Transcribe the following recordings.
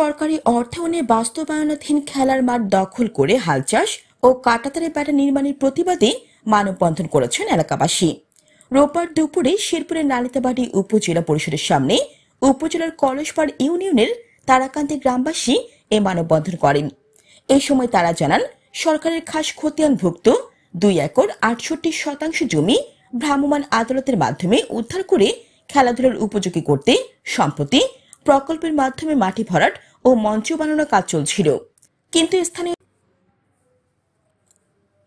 সরকারি অর্থায়নে বাস্তবায়নাধীন খেলার মাঠ দখল করে হাল চাষ ও কাঁটাতারের বেড়া নির্মাণের প্রতিবাদে মানববন্ধন করেছেন এলাকাবাসী। রোববার দুপুরে শেরপুরের নালিতাবাড়ি উপজেলা পরিষদের সামনে উপজেলার কলসপাড় ইউনিয়নের তারাকান্দি গ্রামবাসী এ মানববন্ধন করেন। এই সময় তারা জানান, সরকারের খাস খতিয়ানভুক্ত 2 একর 68% জমি ভ্রাম্যমাণ আদালতের মাধ্যমে উদ্ধার করে খেলাধুলার উপযোগী করতে সম্প্রতি প্রকল্পের মাধ্যমে মাটি ভরাট ও মঞ্চ বানানোর কাজ চলছিল, কিন্তু স্থানীয়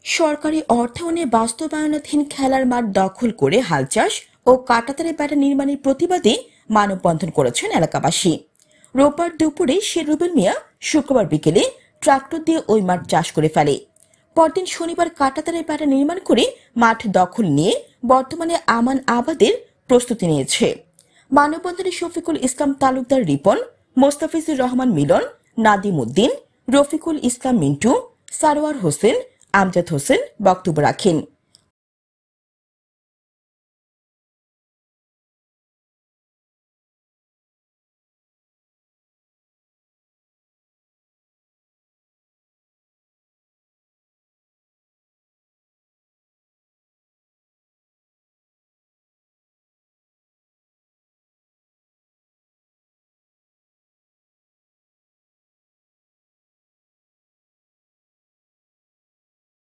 সরকারি অর্থায়নে বাস্তবায়নাধীন খেলার মাঠ দখল করে হাল চাষ ও কাঁটাতারের বেড়া নির্মাণের প্রতিবাদে মানববন্ধন করেছেন এলাকাবাসী। রোববার দুপুরে রুবেল মিয়া শুক্রবার বিকেলে ট্রাক্টর দিয়ে ওই মাঠ চাষ করে ফেলে। পরদিন শনিবার কাঁটাতারের বেড়া নির্মাণ করে মাঠ দখল নিয়ে বর্তমানে আমান আবাদের প্রস্তুতি নিয়েছে। মানববন্ধনে শফিকুল ইসলাম তালুকদার রিপন, মোস্তাফিজুর রহমান মিলন, নাদিম উদ্দিন, রফিকুল ইসলাম মিন্টু, সারোয়ার হোসেন, আমজাদ হোসেন বক্তব্য রাখেন।